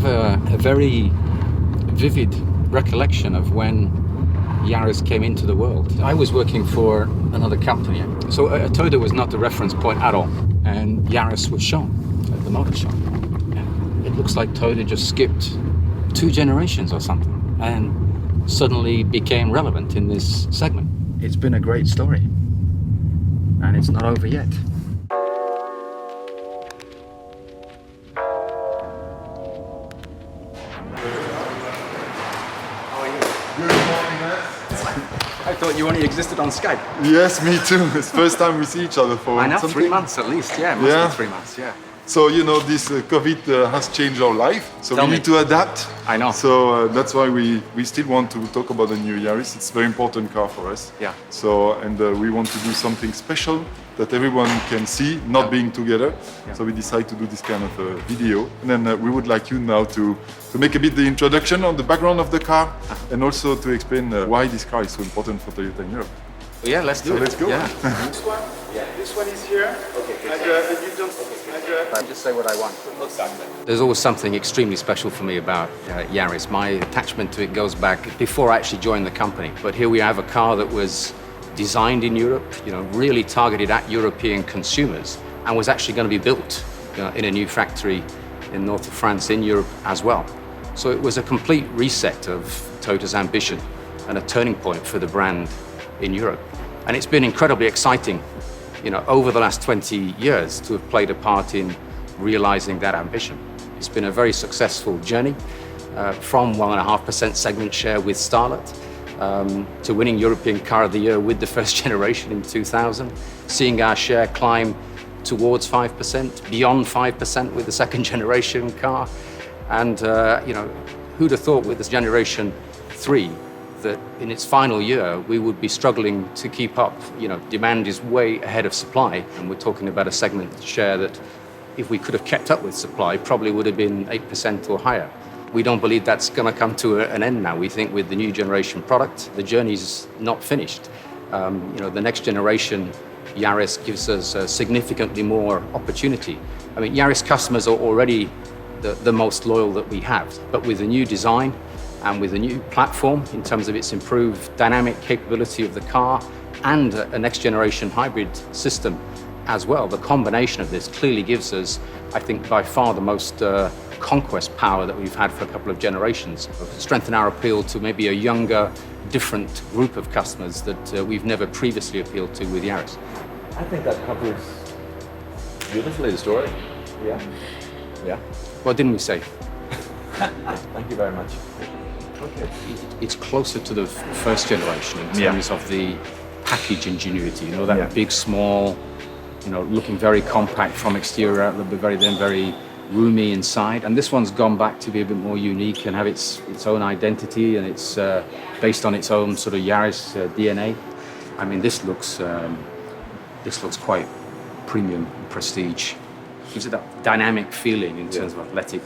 have a very vivid recollection of when Yaris came into the world. I was working for another company, so Toyota was not the reference point at all, and Yaris was shown at the motor shop. And it looks like Toyota just skipped 2 generations or something and suddenly became relevant in this segment. It's been a great story, and it's not over yet. I thought you only existed on Skype. Yes, me too. It's the first time we see each other for I know, something. 3 months at least, yeah, it must be 3 months, yeah. So, you know, this COVID has changed our life, so Tell we me. need to adapt. I know. So that's why we still want to talk about the new Yaris. It's a very important car for us. Yeah. So, and we want to do something special that everyone can see, not being together. Yeah. So we decided to do this kind of video. And then we would like you now to make a bit the introduction on the background of the car and also to explain why this car is so important for Toyota in Europe. Yeah, let's do it. Let's go. Yeah. This one? Yeah. This one is here. Okay. And you don't... I just say what I want. There's always something extremely special for me about Yaris. My attachment to it goes back before I actually joined the company. But here we have a car that was designed in Europe, you know, really targeted at European consumers, and was actually going to be built, you know, in a new factory in north of France, in Europe as well. So it was a complete reset of Toyota's ambition and a turning point for the brand in Europe. And it's been incredibly exciting, you know, over the last 20 years to have played a part in realizing that ambition. It's been a very successful journey from 1.5% segment share with Starlet to winning European Car of the Year with the first generation in 2000, seeing our share climb towards 5%, beyond 5% with the second generation car. And, you know, who'd have thought with this generation 3 that in its final year, we would be struggling to keep up. You know, demand is way ahead of supply, and we're talking about a segment share that, if we could have kept up with supply, probably would have been 8% or higher. We don't believe that's going to come to an end now. We think with the new generation product, the journey's not finished. You know, the next generation Yaris gives us significantly more opportunity. I mean, Yaris customers are already the most loyal that we have, but with the new design, and with a new platform in terms of its improved dynamic capability of the car and a next generation hybrid system as well, the combination of this clearly gives us, I think, by far the most conquest power that we've had for a couple of generations. Strengthen our appeal to maybe a younger, different group of customers that we've never previously appealed to with Yaris. I think that covers beautifully the story. Yeah. Yeah. What didn't we say? Thank you very much. Okay. It's closer to the first generation in terms of the package ingenuity. You know, that big, small, you know, looking very compact from exterior out, but very roomy inside. And this one's gone back to be a bit more unique and have its own identity, and it's based on its own sort of Yaris DNA. I mean, this looks quite premium, prestige. Gives it that dynamic feeling in terms of athletic.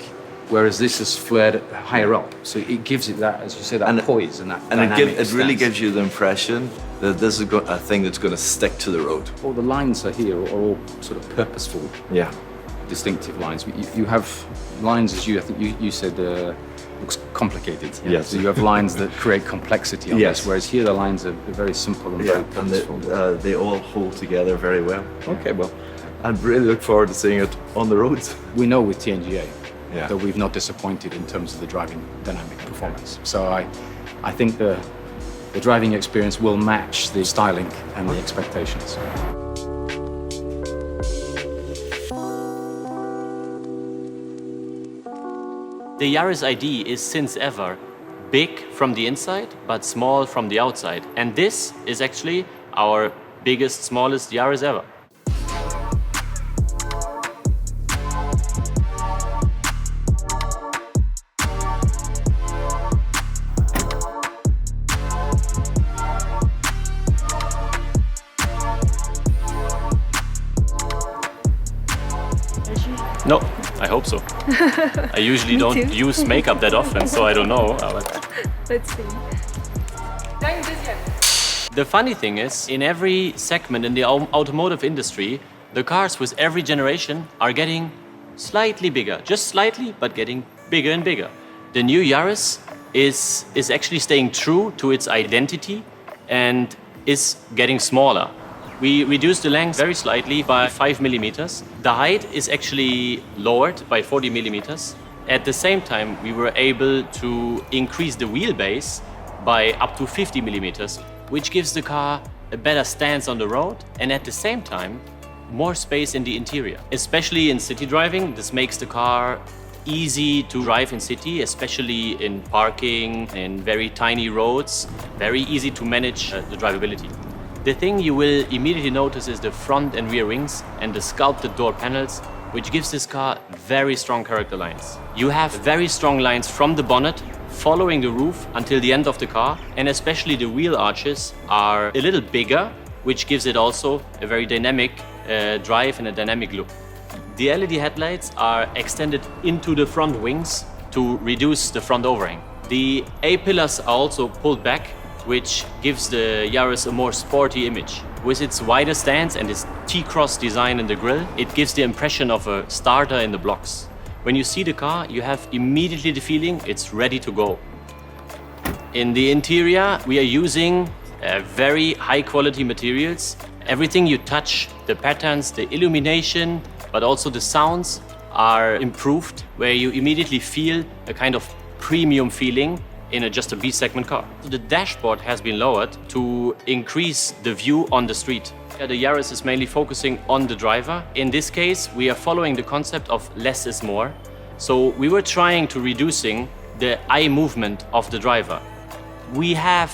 Whereas this is flared higher up, so it gives it that, as you say, that poise and that dynamic it really gives you the impression that this is a thing that's going to stick to the road. All the lines are here are all sort of purposeful, distinctive lines. You have lines, as I think you said, looks complicated. Yes. So you have lines that create complexity on this, whereas here the lines are very simple and very purposeful. And they all hold together very well. Okay, well, I really look forward to seeing it on the roads. We know with TNGA that we've not disappointed in terms of the driving dynamic performance. So I think the driving experience will match the styling and the expectations. The Yaris ID is since ever big from the inside, but small from the outside. And this is actually our biggest, smallest Yaris ever. No, I hope so. I usually don't use makeup that often, so I don't know. Let's see. The funny thing is, in every segment in the automotive industry, the cars with every generation are getting slightly bigger. Just slightly, but getting bigger and bigger. The new Yaris is actually staying true to its identity and is getting smaller. We reduced the length very slightly by 5 millimeters. The height is actually lowered by 40 millimeters. At the same time, we were able to increase the wheelbase by up to 50 millimeters, which gives the car a better stance on the road and at the same time, more space in the interior. Especially in city driving, this makes the car easy to drive in city, especially in parking, in very tiny roads, very easy to manage the drivability. The thing you will immediately notice is the front and rear wings and the sculpted door panels, which gives this car very strong character lines. You have very strong lines from the bonnet, following the roof until the end of the car, and especially the wheel arches are a little bigger, which gives it also a very dynamic drive and a dynamic look. The LED headlights are extended into the front wings to reduce the front overhang. The A-pillars are also pulled back, which gives the Yaris a more sporty image. With its wider stance and its T-cross design in the grille, it gives the impression of a starter in the blocks. When you see the car, you have immediately the feeling it's ready to go. In the interior, we are using very high quality materials. Everything you touch, the patterns, the illumination, but also the sounds are improved, where you immediately feel a kind of premium feeling in just a B-segment car. The dashboard has been lowered to increase the view on the street. The Yaris is mainly focusing on the driver. In this case, we are following the concept of less is more. So we were trying to reducing the eye movement of the driver. We have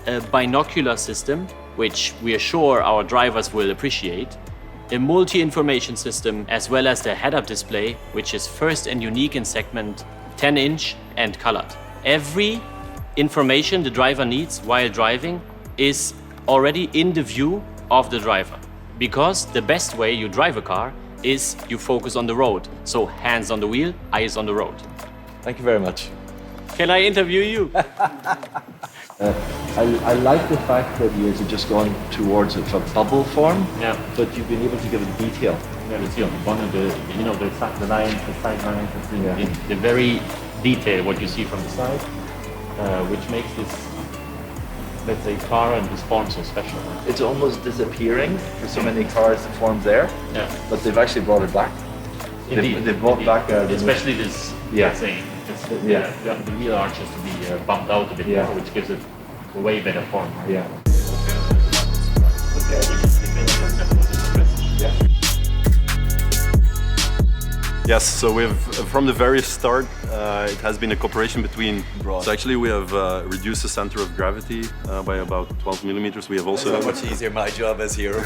a binocular system, which we are sure our drivers will appreciate, a multi-information system, as well as the head-up display, which is first and unique in segment 10-inch and colored. Every information the driver needs while driving is already in the view of the driver. Because the best way you drive a car is you focus on the road. So hands on the wheel, eyes on the road. Thank you very much. Can I interview you? I like the fact that you are just going towards a bubble form, Yeah. but you've been able to give it detail. Yeah, you see on the bonnet, the lines, the side lines, Yeah. the very detail what you see from the side, which makes this, let's say, car and this form so special. It's almost disappearing for so many cars, the form's there, Yeah. but they've actually brought it back. Indeed. They brought back especially this, Yeah. let's say, Yeah. the wheel arches to be bumped out a bit Yeah. more, which gives it a way better form. Yeah. Yes, so we've from the very start, it has been a cooperation between. So actually, we have reduced the center of gravity by about 12 millimeters. We have also. How much easier my job is here.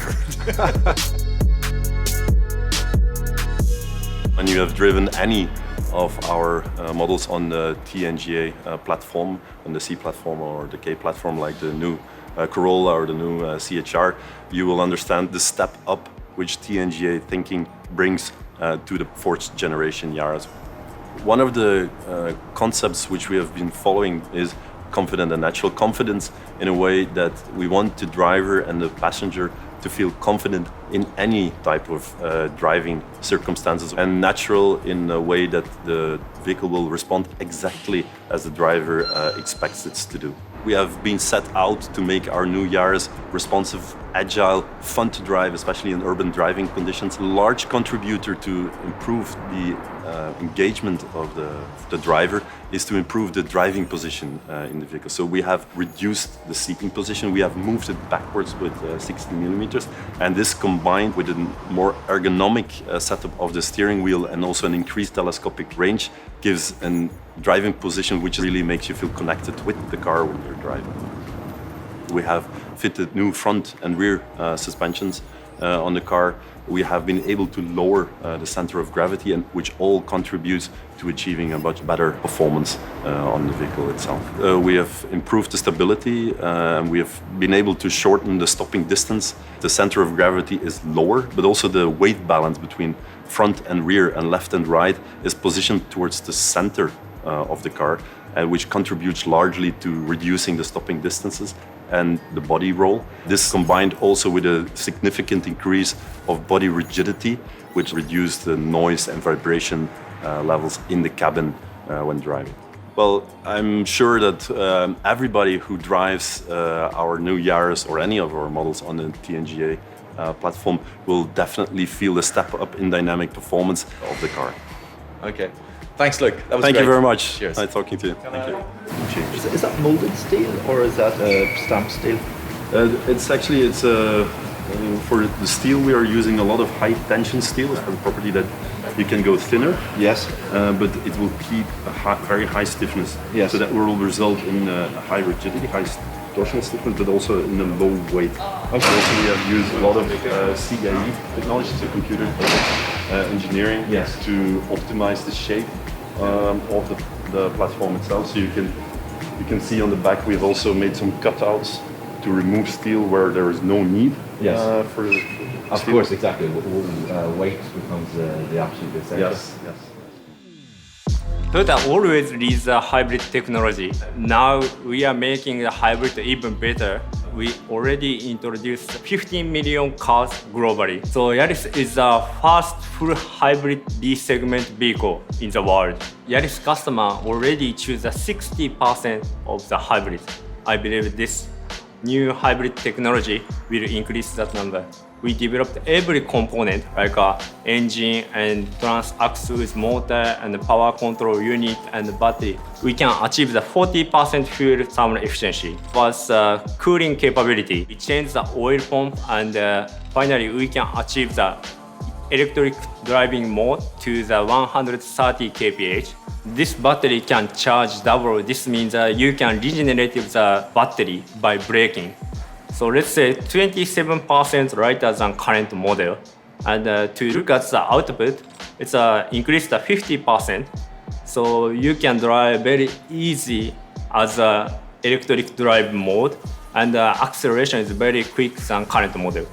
And you have driven any of our models on the TNGA platform, on the C platform or the K platform, like the new Corolla or the new CHR, you will understand the step up which TNGA thinking brings to the fourth generation Yaris. One of the concepts which we have been following is confident and natural confidence, in a way that we want the driver and the passenger to feel confident in any type of driving circumstances, and natural in a way that the vehicle will respond exactly as the driver expects it to do. We have been set out to make our new Yaris responsive, agile, fun to drive, especially in urban driving conditions. A large contributor to improve the engagement of the driver is to improve the driving position in the vehicle. So we have reduced the seating position, we have moved it backwards with 60 millimeters, and this combined with a more ergonomic setup of the steering wheel and also an increased telescopic range gives a driving position which really makes you feel connected with the car when you're driving. We have fitted new front and rear suspensions on the car. We have been able to lower the center of gravity, and which all contributes to achieving a much better performance on the vehicle itself. We have improved the stability, and we have been able to shorten the stopping distance. The center of gravity is lower, but also the weight balance between front and rear and left and right is positioned towards the center of the car, which contributes largely to reducing the stopping distances and the body roll. This combined also with a significant increase of body rigidity, which reduced the noise and vibration levels in the cabin when driving. Well, I'm sure that everybody who drives our new Yaris or any of our models on the TNGA platform will definitely feel the step up in dynamic performance of the car. Okay. Thanks, Luke. That was Thank great. you very much. Cheers. Nice talking to you. Thank you. Is that molded steel or is that stamped steel? It's actually for the steel we are using a lot of high tension steel. It's a property that you can go thinner. Yes. But it will keep a very high stiffness. Yes. So that will result in a high rigidity, high torsional stiffness, but also in a low weight. Okay. Also, we have used a lot of CAE technology, so computer engineering, yes, to optimize the shape of the platform itself. So you can see on the back we've also made some cutouts to remove steel where there is no need. Yes. For of steel. course, exactly. Weight becomes the absolute essential. Yes. Yes. Toyota always leads the hybrid technology. Now we are making the hybrid even better. We already introduced 15 million cars globally. So Yaris is the first full hybrid B-segment vehicle in the world. Yaris customer already choose 60% of the hybrid. I believe this new hybrid technology will increase that number. We developed every component like engine and trans-axle with motor and power control unit and battery. We can achieve the 40% fuel thermal efficiency plus cooling capability. We changed the oil pump and finally we can achieve the electric driving mode to the 130 kph. This battery can charge double. This means you can regenerate the battery by braking. So let's say 27% lighter than current model. And to look at the output, it's increased to 50%. So you can drive very easy as a electric drive mode, and acceleration is very quick than current model.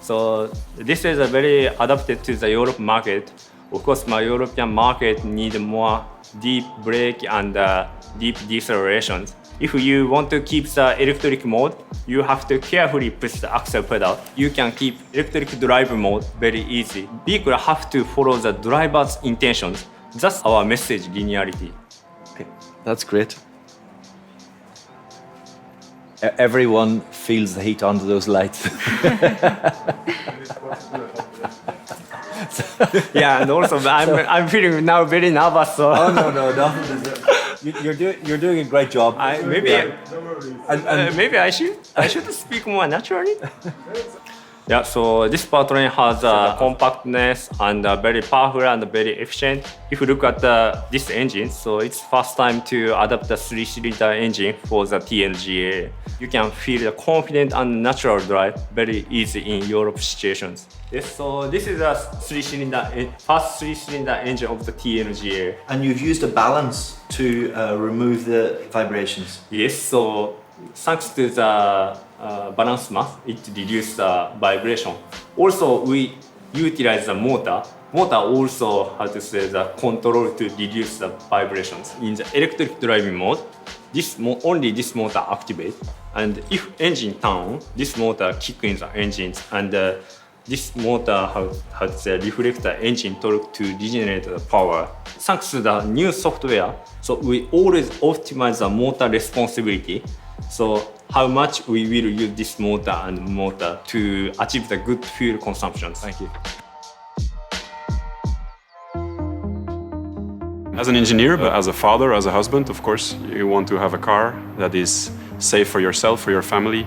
So this is very adapted to the Europe market. Of course, my European market need more deep brake and deep decelerations. If you want to keep the electric mode, you have to carefully push the axle pedal. You can keep electric drive mode very easy. Vehicle have to follow the driver's intentions. That's our message, linearity. Okay, that's great. Everyone feels the heat under those lights. Yeah, and also I'm feeling now very nervous. So. Oh no. You're doing a great job. Maybe I should speak more naturally. Yeah, so this powertrain has compactness and very powerful and very efficient. If you look at this engine, so it's first time to adapt the 3-cylinder engine for the TNGA. You can feel the confident and natural drive very easy in Europe situations. Yes, so this is a first 3-cylinder engine of the TNGA. And you've used a balance to remove the vibrations. Yes, so thanks to the balance mass, it reduces the vibration. Also, we utilize the motor. Motor also has to say the control to reduce the vibrations. In the electric driving mode, only this motor activates. And if engine turn, this motor kick in the engines, and this motor has to reflect the engine torque to regenerate the power. Thanks to the new software, so we always optimize the motor responsibility. So how much we will use this motor and motor to achieve the good fuel consumption. Thank you. As an engineer, but as a father, as a husband, of course, you want to have a car that is safe for yourself, for your family,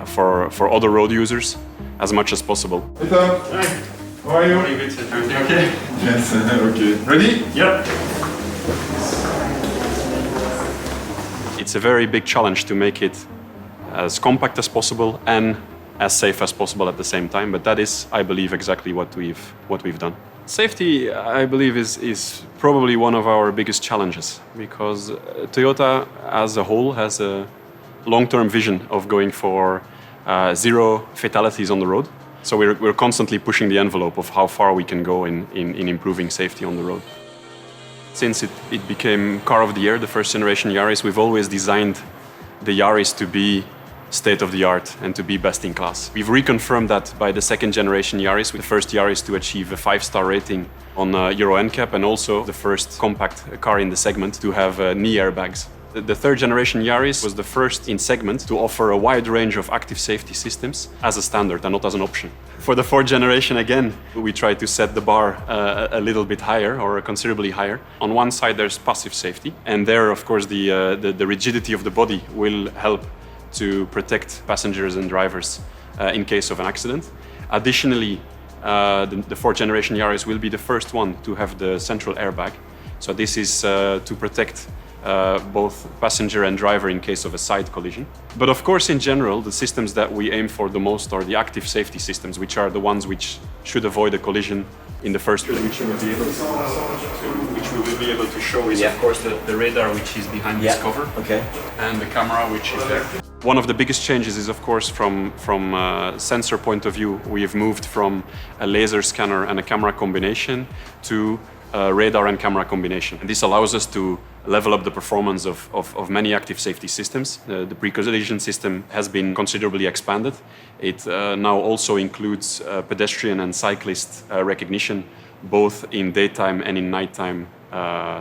for other road users, as much as possible. Peter, how are you? Everything okay? Yes, okay. Ready? Yep. It's a very big challenge to make it as compact as possible and as safe as possible at the same time, but that is, I believe, exactly what we've done. Safety, I believe, is probably one of our biggest challenges, because Toyota as a whole has a long-term vision of going for 0 fatalities on the road. So we're constantly pushing the envelope of how far we can go in improving safety on the road. Since it became car of the year, the first generation Yaris, we've always designed the Yaris to be state-of-the-art and to be best in class. We've reconfirmed that by the second generation Yaris, with the first Yaris to achieve a 5-star rating on Euro NCAP, and also the first compact car in the segment to have knee airbags. The third generation Yaris was the first in segment to offer a wide range of active safety systems as a standard and not as an option. For the fourth generation, again, we try to set the bar a little bit higher or considerably higher. On one side, there's passive safety, and there, of course, the rigidity of the body will help to protect passengers and drivers in case of an accident. Additionally, the fourth generation Yaris will be the first one to have the central airbag. So this is to protect both passenger and driver in case of a side collision. But of course, in general, the systems that we aim for the most are the active safety systems, which are the ones which should avoid a collision in the first place. Which we will be able to show is, of course, the radar, which is behind this cover, and the camera, which is there. One of the biggest changes is, of course, from a sensor point of view, we have moved from a laser scanner and a camera combination to a radar and camera combination. And this allows us to level up the performance of many active safety systems. The pre-collision system has been considerably expanded. It now also includes pedestrian and cyclist recognition, both in daytime and in nighttime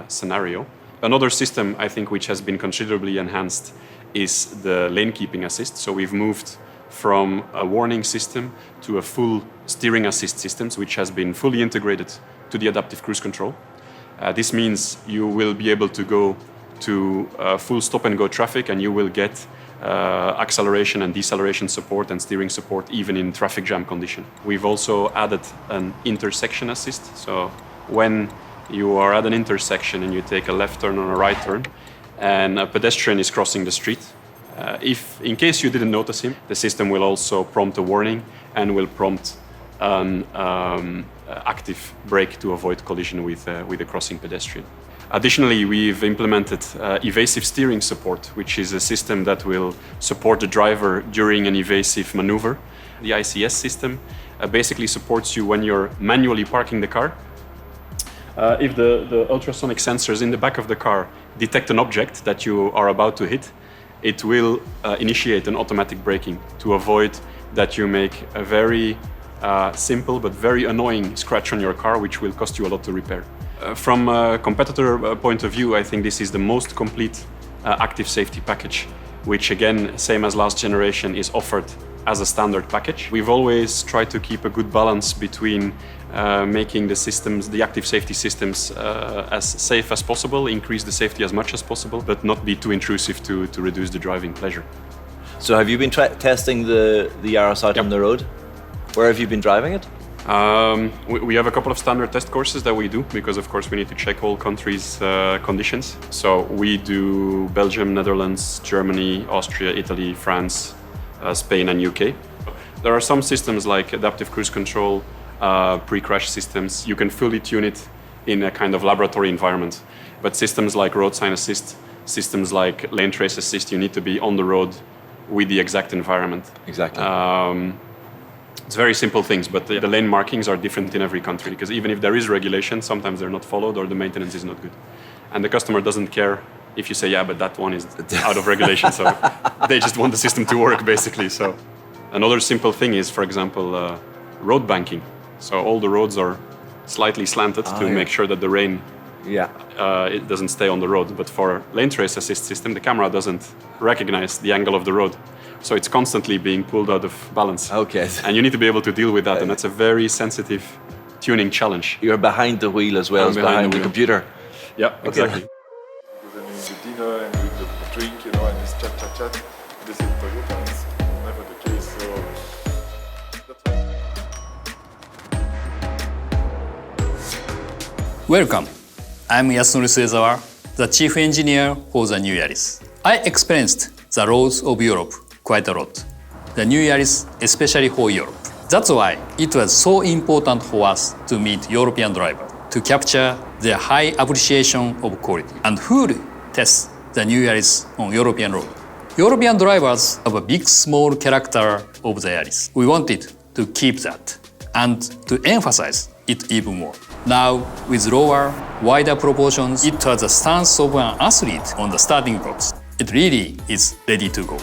scenario. Another system, I think, which has been considerably enhanced is the lane keeping assist. So we've moved from a warning system to a full steering assist system, which has been fully integrated to the adaptive cruise control. This means you will be able to go to full stop-and-go traffic, and you will get acceleration and deceleration support and steering support even in traffic jam condition. We've also added an intersection assist. So when you are at an intersection and you take a left turn or a right turn, and a pedestrian is crossing the street, if in case you didn't notice him, the system will also prompt a warning and will prompt an active brake to avoid collision with a crossing pedestrian. Additionally, we've implemented evasive steering support, which is a system that will support the driver during an evasive maneuver. The ICS system basically supports you when you're manually parking the car. If the ultrasonic sensors in the back of the car detect an object that you are about to hit, it will initiate an automatic braking to avoid that you make a very simple but very annoying scratch on your car, which will cost you a lot to repair. From a competitor point of view, I think this is the most complete active safety package, which again, same as last generation, is offered as a standard package. We've always tried to keep a good balance between making the systems, the active safety systems, as safe as possible, increase the safety as much as possible, but not be too intrusive to reduce the driving pleasure. So have you been testing the Yaris out on the road? Where have you been driving it? We have a couple of standard test courses that we do, because of course we need to check all countries' conditions. So we do Belgium, Netherlands, Germany, Austria, Italy, France, Spain and UK. There are some systems like adaptive cruise control, pre-crash systems. You can fully tune it in a kind of laboratory environment. But systems like road sign assist, systems like lane trace assist, you need to be on the road with the exact environment. Exactly. It's very simple things, but the lane markings are different in every country, because even if there is regulation, sometimes they're not followed or the maintenance is not good. And the customer doesn't care if you say, yeah, but that one is out of regulation, so they just want the system to work, basically. So another simple thing is, for example, road banking. So all the roads are slightly slanted to make sure that the rain it doesn't stay on the road. But for lane trace assist system, the camera doesn't recognize the angle of the road. So it's constantly being pulled out of balance. Okay. And you need to be able to deal with that, and that's a very sensitive tuning challenge. You're behind the wheel as well as behind the computer. Yeah, exactly. Because then with the dinner and with the drink, you know, and this chat. This is Toyota, and it's never the case. So that's Welcome. I'm Yasunori Suezawa, the chief engineer for the new Yaris. I experienced the roads of Europe quite a lot. The new Yaris, especially for Europe. That's why it was so important for us to meet European drivers, to capture their high appreciation of quality and fully test the new Yaris on European road. European drivers have a big, small character of the Yaris. We wanted to keep that and to emphasize it even more. Now, with lower, wider proportions, it has the stance of an athlete on the starting blocks. It really is ready to go.